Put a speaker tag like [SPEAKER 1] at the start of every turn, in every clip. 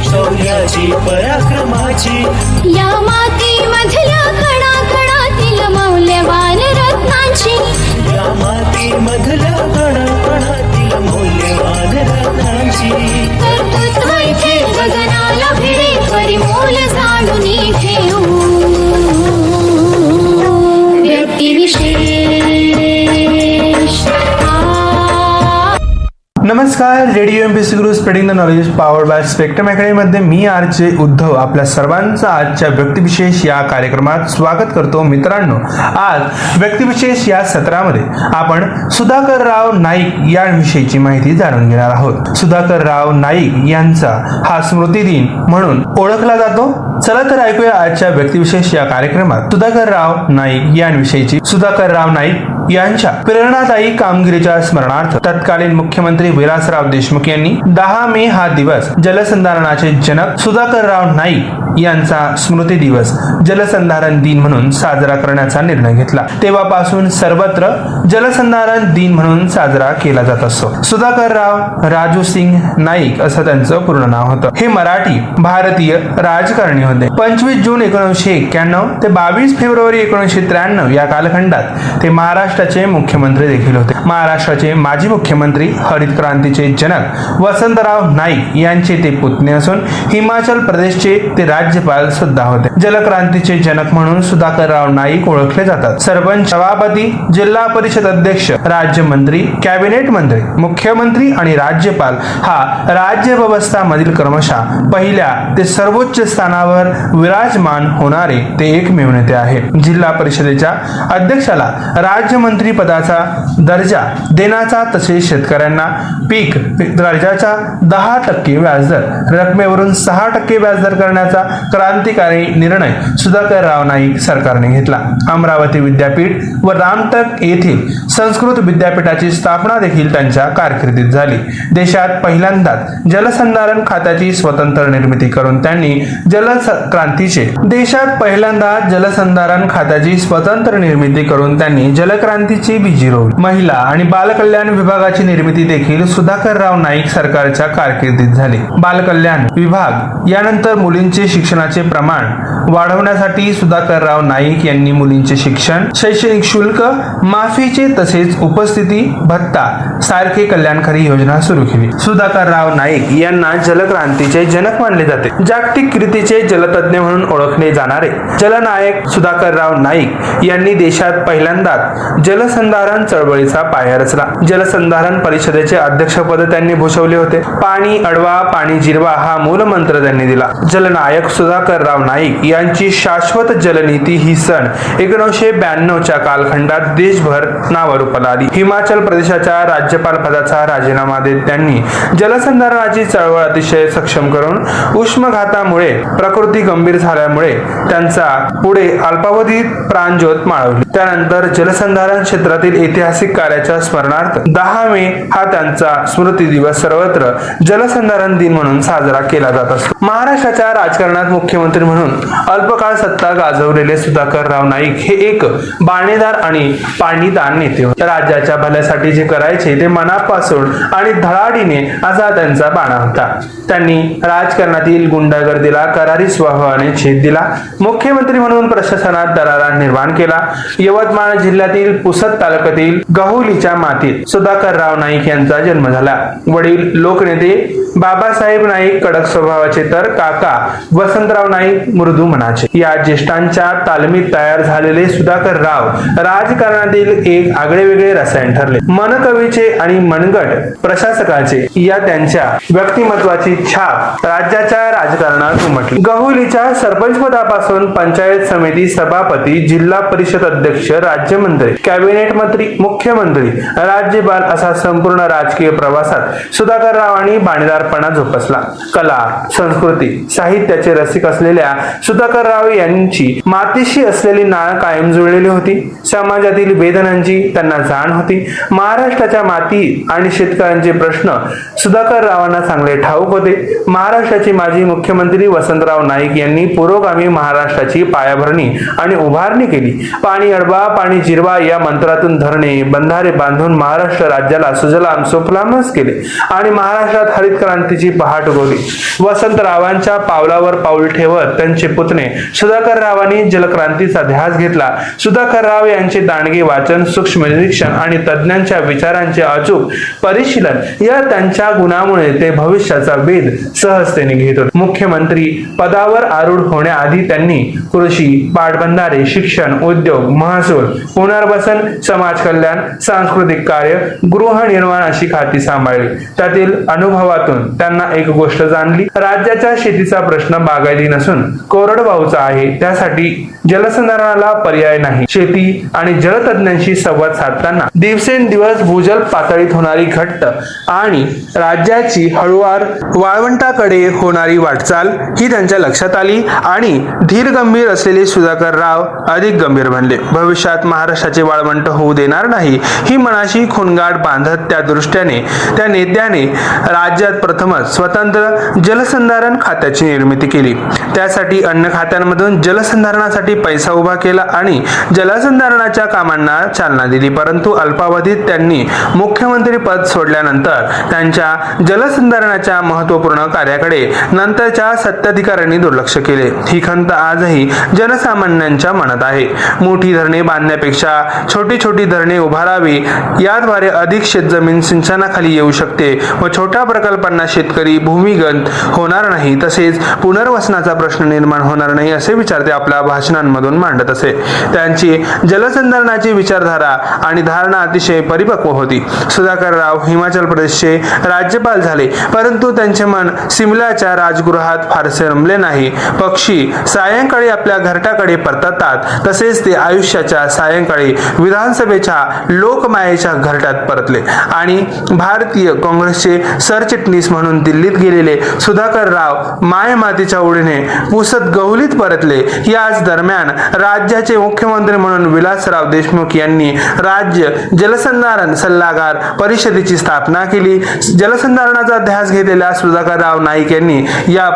[SPEAKER 1] शौर्याची पराक्रमाची
[SPEAKER 2] या मातीमधल्या कणाकणातील मौल्यवान रत्नांची
[SPEAKER 1] या मातीमधल्या कणाकणातील मौल्यवान रत्नांची
[SPEAKER 2] कर्तृत्व इथे गगनाला भिडे परिमोल जाणून ठेवू व्यक्तिविशेष.
[SPEAKER 3] नमस्कार, radio MPC Guru spreading the knowledge powered by spectrum academy मध्ये मी आरचे उद्धव आपल्या सर्वांचं आजच्या व्यक्तिविशेष या कार्यक्रमात स्वागत करतो. मित्रांनो, आज व्यक्तिविशेष या सत्रामध्ये आपण सुधाकरराव नाईक यांविषयीची माहिती जाणून घेणार आहोत. सुधाकरराव नाईक यांचा हा स्मृती दिन म्हणून ओळखला जातो. चला तर ऐकूया आजच्या व्यक्तिविशेष या कार्यक्रमात सुधाकरराव नाईक यांविषयीची. सुधाकरराव नाईक यांच्या प्रेरणादायी कामगिरीच्या स्मरणार्थ तत्कालीन मुख्यमंत्री विलासराव देशमुख यांनी 10 मे हा दिवस जलसंधारणाचे जनक सुधाकरराव नाईक यांचा स्मृती दिवस जलसंधारण दिन म्हणून साजरा करण्याचा निर्णय घेतला. तेव्हापासून सर्वत्र जलसंधारण दिन म्हणून साजरा केला जात असतो. सुधाकरराव राजू सिंग नाईक असं त्यांचं पूर्ण नाव होतं. हे मराठी भारतीय राजकारणी होते. 25 जून 1991 ते 22 फेब्रुवारी 1993 या कालखंडात ते महाराष्ट्राचे मुख्यमंत्री देखील होते. महाराष्ट्राचे माजी मुख्यमंत्री, हरित क्रांतीचे जनक वसंतराव नाईक यांचे ते पुतणे असून हिमाचल प्रदेशचे ते राज्यपाल सुद्धा होते. जलक्रांतीचे जनक म्हणून सुधाकरराव नाईक ओळखले जातात. सरपंच, सभापती, जिल्हा परिषद अध्यक्ष, राज्यमंत्री, कॅबिनेट मंत्री, मुख्यमंत्री आणि राज्यपाल हा राज्य व्यवस्थामधील क्रमशः पहिल्या ते सर्वोच्च स्थानावर विराजमान होणारे ते एकमेव नेते आहे. जिल्हा परिषदेच्या अध्यक्षाला राज्यमंत्री पदाचा दर्जा देण्याचा तसेच शेतकऱ्यांना पीक दर्जाचा 10% व्याजदर रकमेवरून 6% व्याजदर करण्याचा क्रांतिकारी निर्णय सुधाकरराव नाईक सरकारने घेतला. अमरावती विद्यापीठ व रामटेक येथील संस्कृत विद्यापीठाची स्थापना देखील त्यांच्या कारकिर्दीत झाली. देशात पहिल्यांदाच जलसंधारण खात्याची स्वतंत्र निर्मिती करून त्यांनी जलक्रांतीची बीजी रोवली. महिला आणि बालकल्याण विभागाची निर्मिती देखील सुधाकरराव नाईक सरकारच्या कारकिर्दीत झाली. बालकल्याण विभाग यानंतर मुलींचे शिक्षणाचे प्रमाण वाढवण्यासाठी सुधाकरराव नाईक यांनी मुलींचे शिक्षण, शैक्षणिक शुल्क माफीचे तसेच उपस्थिती भत्ता सारखे कल्याणकारी योजना सुरू केली. सुधाकरराव नाईक यांना जलक्रांतीचे जनक मानले जाते. जागतिक कीर्तीचे जलतज्ञ म्हणून ओळखले जाणारे जलनायक सुधाकरराव नाईक यांनी देशात पहिल्यांदाच जलसंधारण चळवळीचा पाया रचला. जलसंधारण परिषदेचे अध्यक्षपद त्यांनी भूषवले होते. पाणी अडवा, पाणी जिरवा हा मूलमंत्र त्यांनी दिला. जलनायक सुधाकरराव नाईक यांची शाश्वत जलनीती ही सन 1992च्या कालखंडात देशभर नावारूपाला आली. हिमाचल प्रदेशाच्या राज्यपाल पदाचा राजीनामा देत त्यांनी जलसंधारणाची चळवळ अतिशय सक्षम करून उष्माघातामुळे प्रकृती गंभीर झाल्यामुळे त्यांचा पुढे अल्पावधीत प्राणज्योत माळवली. त्यानंतर जलसंधारण क्षेत्रातील ऐतिहासिक कार्याच्या स्मरणार्थ 10 मे हा त्यांचा स्मृती दिवस सर्वत्र जलसंधारण दिन म्हणून साजरा केला जात असतो. महाराष्ट्राच्या राजकारणात मुख्यमंत्री म्हणून अल्पकाळ सत्ता गाजवलेले सुधाकरराव नाईक हे एक बाणेदार आणि पाणीदार नेते होते. राज्याच्या भल्यासाठी जे करायचे ते मनापासून आणि धडाडीने असा त्यांचा बाणा होता. त्यांनी राजकारणातील गुंडागर्दीला करारी स्वभावाने छेद दिला. मुख्यमंत्री म्हणून प्रशासनात दरारा निर्माण केला. यवतमाळ जिल्ह्यातील पुसद तालुक्यातील गहुलीच्या मातीत सुधाकरराव नाईक यांचा जन्म झाला. वडील लोकनेते बाबासाहेब नाईक कडक स्वभावाचे तर काका वसंतराव नाईक मृदू मनाचे. या ज्येष्ठांच्या तालमीत तयार झालेले सुधाकरराव राजकारणातील एक आगळेवेगळे रसायन ठरले. मनकवीचे आणि मनगट प्रशासकाचे या त्यांच्या व्यक्तिमत्वाची छाप राज्याच्या राजकारणात उमटली. गहुलीच्या सरपंच पदापासून पंचायत समिती सभापती, जिल्हा परिषद अध्यक्ष, राज्यमंत्री, कॅबिनेट मंत्री, मुख्यमंत्री, राज्यपाल असा संपूर्ण राजकीय प्रवासात सुधाकररावांनी बाणेदारपणा जोपासला. कला, संस्कृती, साहित्याचे रसिक असलेल्या सुधाकरराव यांची मातीशी असलेली नाळ कायम जुळलेली होती. समाजातील वेदनांची त्यांना जाण होती. महाराष्ट्राच्या माती आणि शेतकऱ्यांचे प्रश्न सुधाकररावांना चांगले ठाऊक होते. महाराष्ट्राचे माजी मुख्यमंत्री वसंतराव नाईक यांनी पुरोगामी महाराष्ट्राची पायाभरणी आणि उभारणी केली. पाणी अडवा, पाणी जिरवा या मंत्रातून धरणे, बंधारे बांधून महाराष्ट्र राज्याला सुजलाम सुफलामच केले आणि महाराष्ट्रात हरित क्रांतीची पहाट उगवली. वसंतरावांच्या पावलावर पाऊल ठेवत त्यांचे पुतणे सुधाकररावांनी जलक्रांतीचा ध्यास घेतला. सुधाकरराव यांचे दांडगे वाचन, सूक्ष्म निरीक्षण आणि तज्ञांच्या विचारांचे अचूक परिशीलन या त्यांच्या गुणामुळे ते भविष्याचा वेध सहजतेने घेत होते. मुख्यमंत्री पदावर आरूढ होण्याआधी त्यांनी कृषी, पाटबंधारे, शिक्षण, उद्योग, महसूल, पुनर्वसन, समाज कल्याण, सांस्कृतिक कार्य, गृहनिर्माण अशी खाती सांभाळली. त्यातील अनुभवातून त्यांना एक गोष्ट जाणली, राज्याच्या शेतीचा प्रश्न बागायती नसून कोरडवाहूचा आहे. त्यासाठी जलसंधारणाला पर्याय नाही. शेती आणि जलतज्ञांशी संवाद साधताना दिवसेंदिवस भूजल पातळीत होणारी घट्ट आणि राज्याची हळूवार वाळवंटाकडे होणारी वाटचाल ही त्यांच्या लक्षात आली आणि धीर गंभीर असलेले सुधाकरराव अधिक गंभीर बनले. भविष्यात महाराष्ट्राचे वाळवंट होऊ देणार नाही ही मनाशी खुणगाठ बांधत त्या नेत्याने राज्यात प्रथमच स्वतंत्र जलसंधारण खात्याची निर्मिती केली. त्यासाठी अन्न खात्यांमधून जलसंधारणासाठी पैसा उभा केला आणि जलसंधारणाच्या कामांना चालना दिली. परंतु अल्पावधीत त्यांनी मुख्यमंत्री पद सोडल्यानंतर त्यांच्या जलसंधारणाच्या महत्त्वपूर्ण कार्याकडे नंतरच्या सत्ताधिकाऱ्यांनी दुर्लक्ष केले. ही खंत आजही जनसामान्यांच्या मनात आहे. मोठी धरणे बांधण्यापेक्षा छोटी छोटी धरणे उभारावी, याद्वारे अधिक शेतजमीन सिंचनाखाली येऊ शकते व छोट्या प्रकल्पांना शेतकरी भूमिगत होणार नाही, तसेच पुनर्वसनाचा प्रश्न निर्माण होणार नाही असे विचार ते आपल्या भाषणांमधून मांडत असे. त्यांची जलसंधारणाची विचारधारा आणि धारणा अतिशय परिपक्व होती. सुधाकरराव हिमाचल प्रदेशचे राज्यपाल झाले, परंतु त्यांचे मन सिमल्याच्या राजगृहात फारसे रमले नाही. पक्षी सायंकाळी आपल्या घरट्याकडे परततात तसेच ते आयुष्याच्या सायंकाळी विधानसभेच्या लोकमायेच्या घरट्यात परतले आणि भारतीय काँग्रेसचे सरचिटणीस म्हणून दिल्लीत गेलेले सुधाकरराव मायमातीच्या ओढीने पुसत गहुलीत परतले. याच दरम्यान राज्याचे मुख्यमंत्री म्हणून विलासराव देशमुख यांनी राज्य जलसंधारण सल्लागार परिषदेची स्थापना केली. जलसंधारणाचा ध्यास घेतलेल्या सुधाकरराव नाईक यांनी या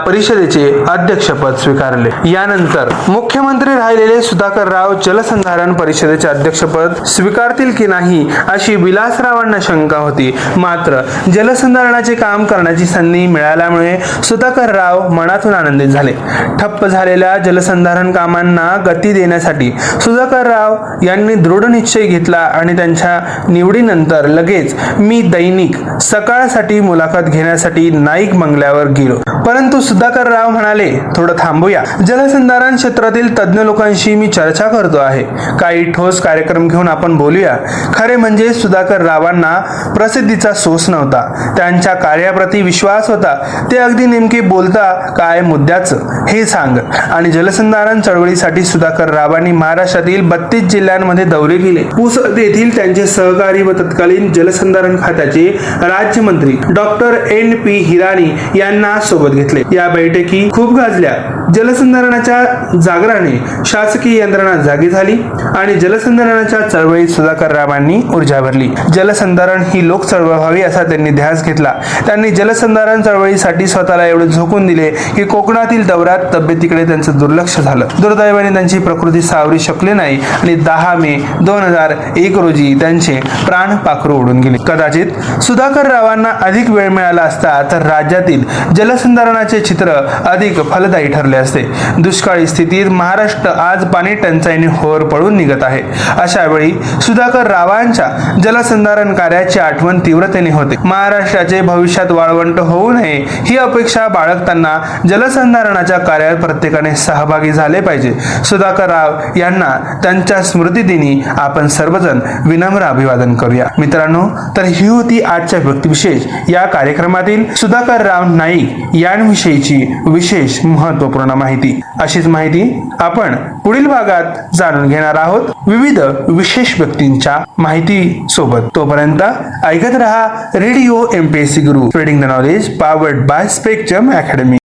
[SPEAKER 3] परिषदेचे अध्यक्षपद स्वीकारले. यानंतर मुख्यमंत्री राहिलेले सुधाकरराव जलसंधारण परिषदेचे अध्यक्षपद स्वीकारतील की नाही अशी विलासरावांना शंका होती. मात्र जलसंधारणाचे काम करण्याची संधी मिळाल्यामुळे सुधाकरराव मनातून आनंदित झाले. ठप्प झालेल्या जलसंधारण कामांना गती देण्यासाठी सुधाकरराव यांनी दृढ निश्चय घेतला आणि त्यांच्या निवडीनंतर लगेच मी दैनिक सकाळसाठी मुलाखत घेण्यासाठी नाईक बंगल्यावर गेलो. परंतु सुधाकरराव म्हणाले, थोडं थांबूया. जलसंधारण क्षेत्रातील तज्ञ लोकांशी मी चर्चा करतो आहे. काही ठोस कार्यक्रम घेऊन आपण बोलूया. खरे म्हणजे सुधाकररावांना प्रसिद्धीचा सोस नव्हता. त्यांच्या कार्याप्रती विश्वास होता. ते अगदी नेमके बोलता काय मुद्द्याचं हे सांग. आणि जलसंधारण चळवळीसाठी सुधाकररावांनी महाराष्ट्रातील 32 जिल्ह्यांमध्ये दौरे केले. पुसद येथील त्यांचे सहकारी व तत्कालीन जलसंधारण खात्याचे राज्यमंत्री डॉक्टर NP हिराणी यांना सोबत घेतले. या बैठकी खूप गाजल्या. जलसंधारणाच्या जागराने शासकीय यंत्रणा जागी झाली आणि जलसंधारणाच्या चळवळीत सुधाकररावांनी ऊर्जा भरली. जलसंधारण ही लोक चळवळ व्हावी असा त्यांनी ध्यास घेतला. त्यांनी जलसंधारण चळवळीसाठी स्वतःला एवढे झोकून दिले की कोकणातील दौऱ्यात तब्येतीकडे त्यांचं दुर्लक्ष झालं. दुर्दैवाने त्यांची प्रकृती सावरू शकले नाही आणि 10 मे 2001 रोजी त्यांचे प्राण पाखरू उडून गेले. कदाचित सुधाकररावांना अधिक वेळ मिळाला असता तर राज्यातील जलसंधारणाचे चित्र अधिक फलदायी ठरले असते. दुष्काळी स्थितीत महाराष्ट्र आज पाणी टंचाईने होर पडून निघत आहे. अशा वेळी सुधाकररावांच्या जलसंधारण कार्याची आठवण तीव्रतेने होते. महाराष्ट्राचे भविष्यात वाळवंट होऊ नये ही अपेक्षा बाळगताना जलसंधारणाच्या कार्यात प्रत्येकाने सहभागी झाले पाहिजे. सुधाकरराव यांना त्यांच्या स्मृतिदिनी आपण सर्वजण विनम्र अभिवादन करूया. मित्रांनो, तर ही होती आजच्या व्यक्तिविशेष या कार्यक्रमात कार्यक्रमातील सुधाकर राव नाईक यांविषयीची विशेष महत्वपूर्ण माहिती. अशीच माहिती आपण पुढील भागात जाणून घेणार आहोत विविध विशेष व्यक्तींच्या माहिती सोबत. तोपर्यंत ऐकत रहा radio MPSC Guru, spreading the knowledge, powered by spectrum academy.